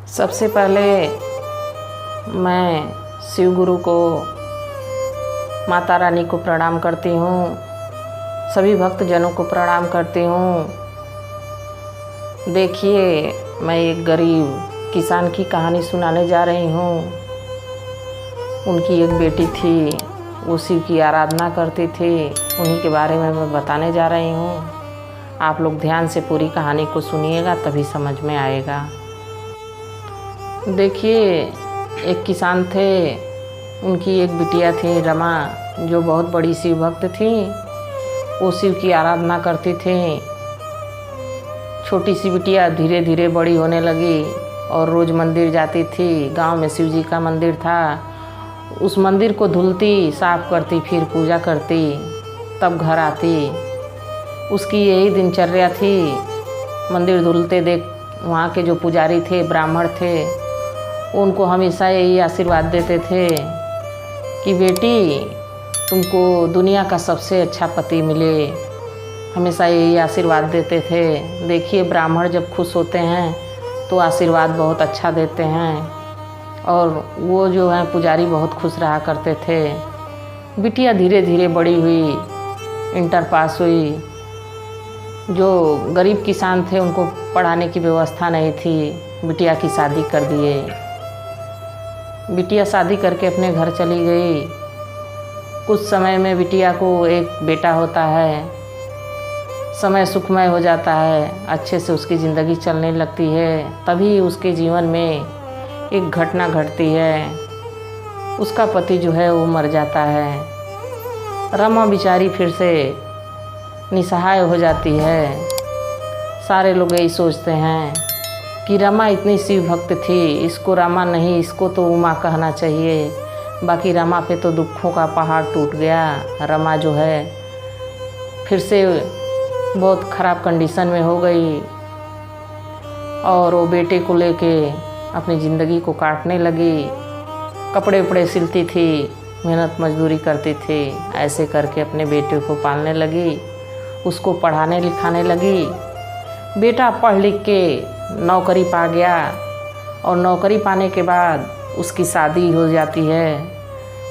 सबसे पहले मैं शिव गुरु को, माता रानी को प्रणाम करती हूँ। सभी भक्तजनों को प्रणाम करती हूँ। देखिए, मैं एक गरीब किसान की कहानी सुनाने जा रही हूँ। उनकी एक बेटी थी, वो शिव की आराधना करती थी। उन्हीं के बारे में मैं बताने जा रही हूँ। आप लोग ध्यान से पूरी कहानी को सुनिएगा, तभी समझ में आएगा। देखिए, एक किसान थे, उनकी एक बिटिया थी रमा, जो बहुत बड़ी शिव भक्त थी। वो शिव की आराधना करती थी। छोटी सी बिटिया धीरे धीरे बड़ी होने लगी और रोज़ मंदिर जाती थी। गांव में शिव जी का मंदिर था। उस मंदिर को धुलती, साफ करती, फिर पूजा करती, तब घर आती। उसकी यही दिनचर्या थी। मंदिर धुलते देख वहाँ के जो पुजारी थे, ब्राह्मण थे, उनको हमेशा यही आशीर्वाद देते थे कि बेटी, तुमको दुनिया का सबसे अच्छा पति मिले। हमेशा यही आशीर्वाद देते थे। देखिए, ब्राह्मण जब खुश होते हैं तो आशीर्वाद बहुत अच्छा देते हैं। और वो जो है पुजारी बहुत खुश रहा करते थे। बिटिया धीरे धीरे बड़ी हुई, इंटर पास हुई। जो गरीब किसान थे, उनको पढ़ाने की व्यवस्था नहीं थी। बिटिया की शादी कर दिए। बिटिया शादी करके अपने घर चली गई। कुछ समय में बिटिया को एक बेटा होता है। समय सुखमय हो जाता है, अच्छे से उसकी ज़िंदगी चलने लगती है। तभी उसके जीवन में एक घटना घटती है। उसका पति जो है वो मर जाता है। रमा बेचारी फिर से निसहाय हो जाती है। सारे लोग यही सोचते हैं कि रमा इतनी शिव भक्त थी, इसको रमा नहीं, इसको तो उमा कहना चाहिए। बाकी रमा पे तो दुखों का पहाड़ टूट गया। रमा जो है फिर से बहुत ख़राब कंडीशन में हो गई और वो बेटे को लेके अपनी ज़िंदगी को काटने लगी। कपड़े उपड़े सिलती थी, मेहनत मजदूरी करती थी। ऐसे करके अपने बेटे को पालने लगी, उसको पढ़ाने लिखाने लगी। बेटा पढ़ लिख के नौकरी पा गया और नौकरी पाने के बाद उसकी शादी हो जाती है।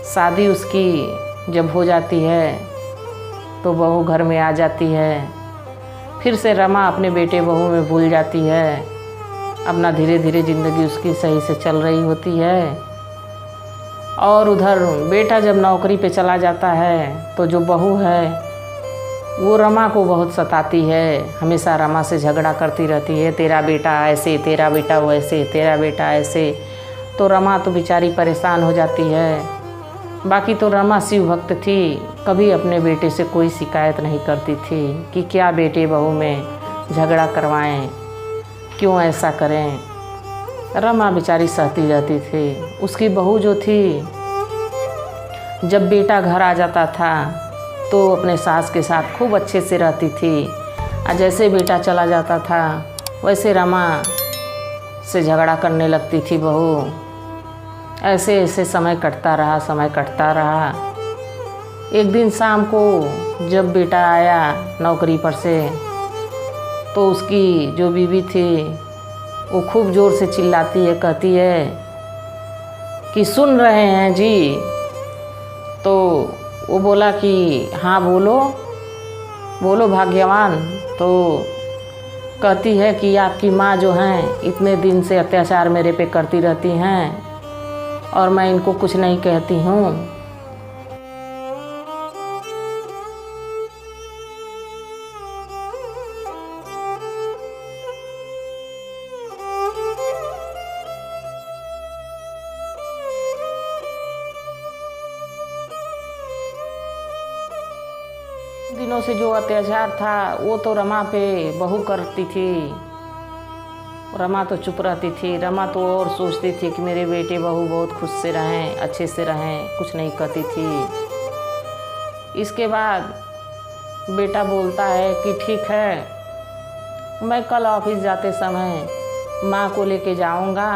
शादी उसकी जब हो जाती है तो बहू घर में आ जाती है। फिर से रमा अपने बेटे बहू में भूल जाती है। अपना धीरे धीरे ज़िंदगी उसकी सही से चल रही होती है। और उधर बेटा जब नौकरी पे चला जाता है तो जो बहू है वो रमा को बहुत सताती है। हमेशा रमा से झगड़ा करती रहती है, तेरा बेटा ऐसे, तेरा बेटा वैसे, तेरा बेटा ऐसे। तो रमा तो बेचारी परेशान हो जाती है। बाकी तो रमा शिव भक्त थी, कभी अपने बेटे से कोई शिकायत नहीं करती थी कि क्या बेटे बहू में झगड़ा करवाएं, क्यों ऐसा करें। रमा बेचारी सहती रहती थी। उसकी बहू जो थी, जब बेटा घर आ जाता था तो अपने सास के साथ खूब अच्छे से रहती थी। और जैसे बेटा चला जाता था वैसे रमा से झगड़ा करने लगती थी बहू। ऐसे ऐसे समय कटता रहा। एक दिन शाम को जब बेटा आया नौकरी पर से तो उसकी जो बीवी थी वो खूब ज़ोर से चिल्लाती है, कहती है कि सुन रहे हैं जी। तो वो बोला कि हाँ बोलो बोलो भाग्यवान। तो कहती है कि आपकी माँ जो हैं इतने दिन से अत्याचार मेरे पे करती रहती हैं और मैं इनको कुछ नहीं कहती हूँ। दिनों से जो अत्याचार था वो तो रमा पे बहू करती थी। रमा तो चुप रहती थी। रमा तो और सोचती थी कि मेरे बेटे बहू बहुत खुश से रहें, अच्छे से रहें, कुछ नहीं कहती थी। इसके बाद बेटा बोलता है कि ठीक है, मैं कल ऑफिस जाते समय माँ को लेके जाऊंगा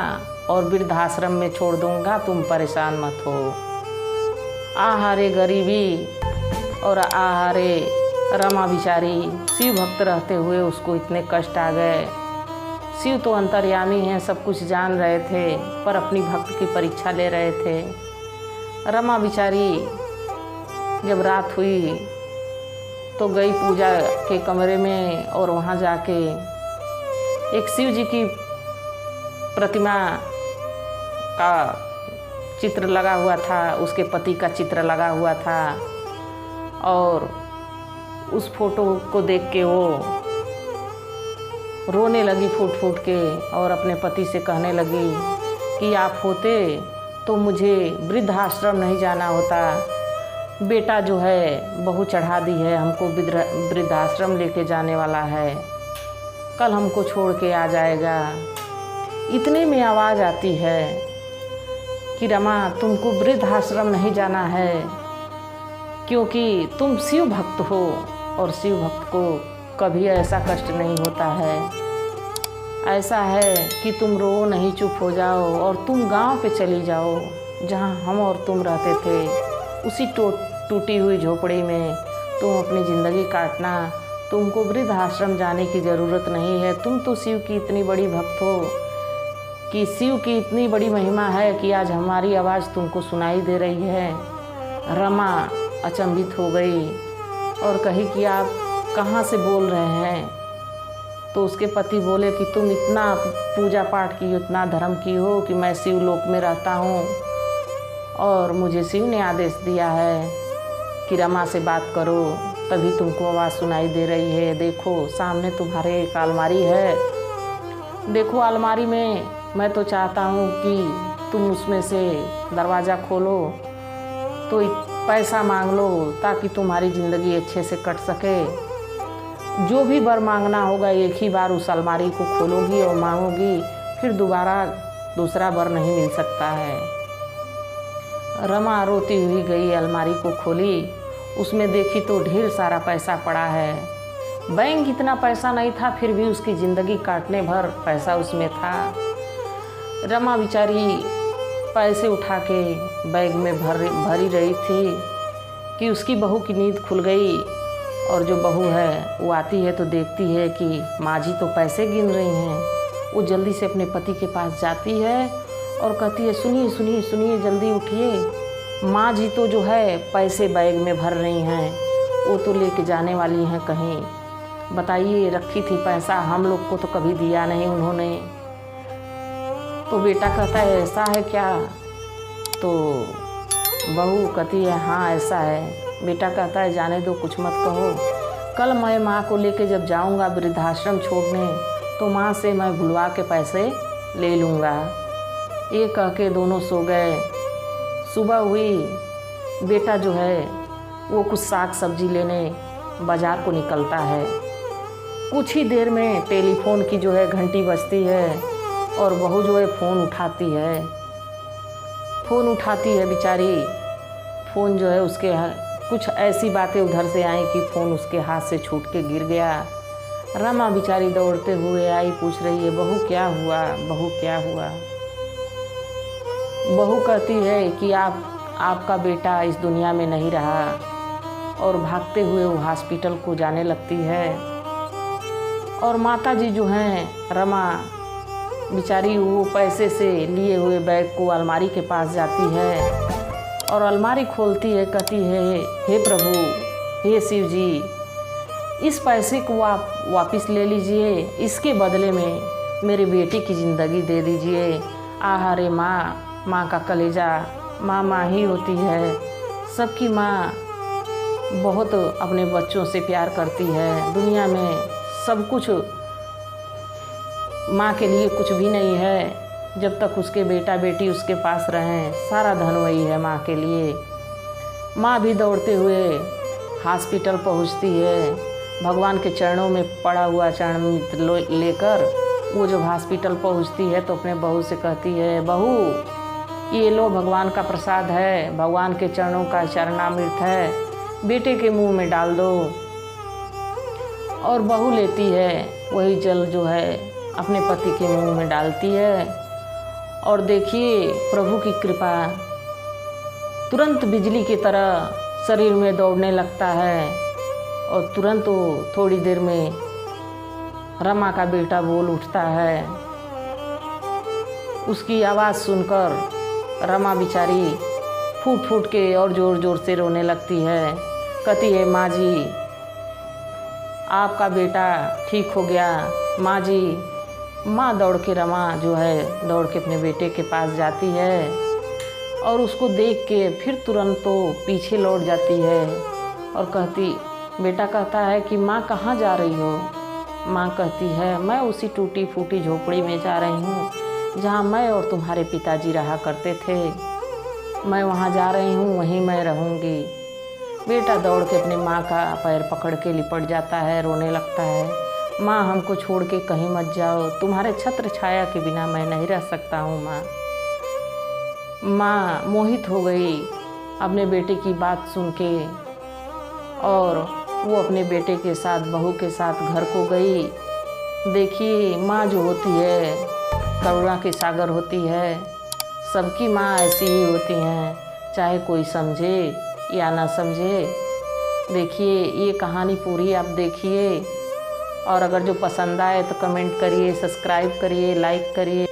और वृद्धाश्रम में छोड़ दूंगा, तुम परेशान मत हो। आहारे गरीबी और आहारे रमा बेचारी शिव भक्त रहते हुए उसको इतने कष्ट आ गए शिव तो अंतर्यामी हैं, सब कुछ जान रहे थे, पर अपनी भक्त की परीक्षा ले रहे थे। रमा बिचारी जब रात हुई तो गई पूजा के कमरे में और वहाँ जाके एक शिव जी की प्रतिमा का चित्र लगा हुआ था, उसके पति का चित्र लगा हुआ था, और उस फोटो को देख के वो रोने लगी फूट फूट के और अपने पति से कहने लगी कि आप होते तो मुझे वृद्धाश्रम नहीं जाना होता, बेटा जो है बहू चढ़ा दी है, हमको वृद्धाश्रम लेके जाने वाला है, कल हमको छोड़ के आ जाएगा। इतने में आवाज़ आती है कि रमा तुमको वृद्धाश्रम नहीं जाना है, क्योंकि तुम शिव भक्त हो और शिव भक्त को कभी ऐसा कष्ट नहीं होता है। ऐसा है कि तुम रो नहीं, चुप हो जाओ और तुम गांव पे चली जाओ जहां हम और तुम रहते थे, उसी टूटी हुई झोपड़ी में तुम अपनी ज़िंदगी काटना। तुमको वृद्धाश्रम जाने की ज़रूरत नहीं है। तुम तो शिव की इतनी बड़ी भक्त हो कि शिव की इतनी बड़ी महिमा है कि आज हमारी आवाज़ तुमको सुनाई दे रही है। रमा अचंभित हो गई और कही कि आप कहाँ से बोल रहे हैं? तो उसके पति बोले कि तुम इतना पूजा पाठ की, इतना धर्म की हो कि मैं शिव लोक में रहता हूँ और मुझे शिव ने आदेश दिया है कि रमा से बात करो, तभी तुमको आवाज़ सुनाई दे रही है। देखो सामने तुम्हारे एक अलमारी है, देखो अलमारी में, मैं तो चाहता हूँ कि तुम उसमें से दरवाज़ा खोलो तो पैसा मांग लो ताकि तुम्हारी ज़िंदगी अच्छे से कट सके। जो भी वर मांगना होगा एक ही बार उस अलमारी को खोलोगी और मांगोगी, फिर दोबारा दूसरा वर नहीं मिल सकता है। रमा रोती हुई गई, अलमारी को खोली, उसमें देखी तो ढेर सारा पैसा पड़ा है। बैंक इतना पैसा नहीं था, फिर भी उसकी ज़िंदगी काटने भर पैसा उसमें था। रमा बेचारी पैसे उठा के बैग में भरी रही थी कि उसकी बहू की नींद खुल गई, और जो बहू है वो आती है तो देखती है कि माँ जी तो पैसे गिन रही हैं। वो जल्दी से अपने पति के पास जाती है और कहती है सुनिए सुनिए सुनिए, जल्दी उठिए, माँ जी तो जो है पैसे बैग में भर रही हैं, वो तो लेके जाने वाली हैं कहीं। बताइए, रखी थी पैसा, हम लोग को तो कभी दिया नहीं उन्होंने। तो बेटा कहता है ऐसा है क्या? तो बहू कहती है हाँ ऐसा है। बेटा कहता है जाने दो, कुछ मत कहो, कल मैं माँ को लेके जब जाऊँगा वृद्धाश्रम छोड़ने तो माँ से मैं भुलवा के पैसे ले लूँगा। ये कह के दोनों सो गए। सुबह हुई, बेटा जो है वो कुछ साग सब्जी लेने बाज़ार को निकलता है। कुछ ही देर में टेलीफोन की जो है घंटी बजती है और बहू जो है फ़ोन उठाती है बेचारी। फ़ोन जो है उसके कुछ ऐसी बातें उधर से आई कि फ़ोन उसके हाथ से छूट के गिर गया। रमा बेचारी दौड़ते हुए आई, पूछ रही है बहू क्या हुआ, बहू क्या हुआ? बहू कहती है कि आपका बेटा इस दुनिया में नहीं रहा, और भागते हुए वो हॉस्पिटल को जाने लगती है। और माता जी जो हैं रमा बेचारी, वो पैसे से लिए हुए बैग को अलमारी के पास जाती है और अलमारी खोलती है, कहती है हे प्रभु, हे शिव जी, इस पैसे को आप वापस ले लीजिए, इसके बदले में मेरे बेटे की ज़िंदगी दे दीजिए। आहा रे माँ का कलेजा, माँ ही होती है। सबकी माँ बहुत अपने बच्चों से प्यार करती है। दुनिया में सब कुछ माँ के लिए कुछ भी नहीं है, जब तक उसके बेटा बेटी उसके पास रहें, सारा धन वही है माँ के लिए। माँ भी दौड़ते हुए हॉस्पिटल पहुँचती है, भगवान के चरणों में पड़ा हुआ चरण लेकर वो जब हॉस्पिटल पहुँचती है तो अपने बहू से कहती है बहू ये लो भगवान का प्रसाद है, भगवान के चरणों का चरणामृत है, बेटे के मुंह में डाल दो। और बहू लेती है वही जल जो है अपने पति के मुंह में डालती है, और देखिए प्रभु की कृपा, तुरंत बिजली की तरह शरीर में दौड़ने लगता है और तुरंत वो थोड़ी देर में रमा का बेटा बोल उठता है। उसकी आवाज़ सुनकर रमा बेचारी फूट फूट के और ज़ोर ज़ोर से रोने लगती है। कहती है, माँ जी आपका बेटा ठीक हो गया, माँ जी। माँ दौड़ के रमा जो है दौड़ के अपने बेटे के पास जाती है और उसको देख के फिर तुरंत तो पीछे लौट जाती है और कहती, बेटा कहता है कि माँ कहाँ जा रही हो? माँ कहती है, मैं उसी टूटी फूटी झोपड़ी में जा रही हूँ जहाँ मैं और तुम्हारे पिताजी रहा करते थे। मैं वहाँ जा रही हूँ, वहीं मैं रहूँगी। बेटा दौड़ के अपनी माँ का पैर पकड़ के लिपट जाता है, रोने लगता है। माँ हमको छोड़ के कहीं मत जाओ, तुम्हारे छत्र छाया के बिना मैं नहीं रह सकता हूँ माँ। माँ मोहित हो गई अपने बेटे की बात सुन के और वो अपने बेटे के साथ बहू के साथ घर को गई। देखिए माँ जो होती है करुणा की सागर होती है। सबकी माँ ऐसी ही होती हैं, चाहे कोई समझे या ना समझे। देखिए ये कहानी पूरी आप देखिए और अगर जो पसंद आए तो कमेंट करिए, सब्सक्राइब करिए, लाइक करिए।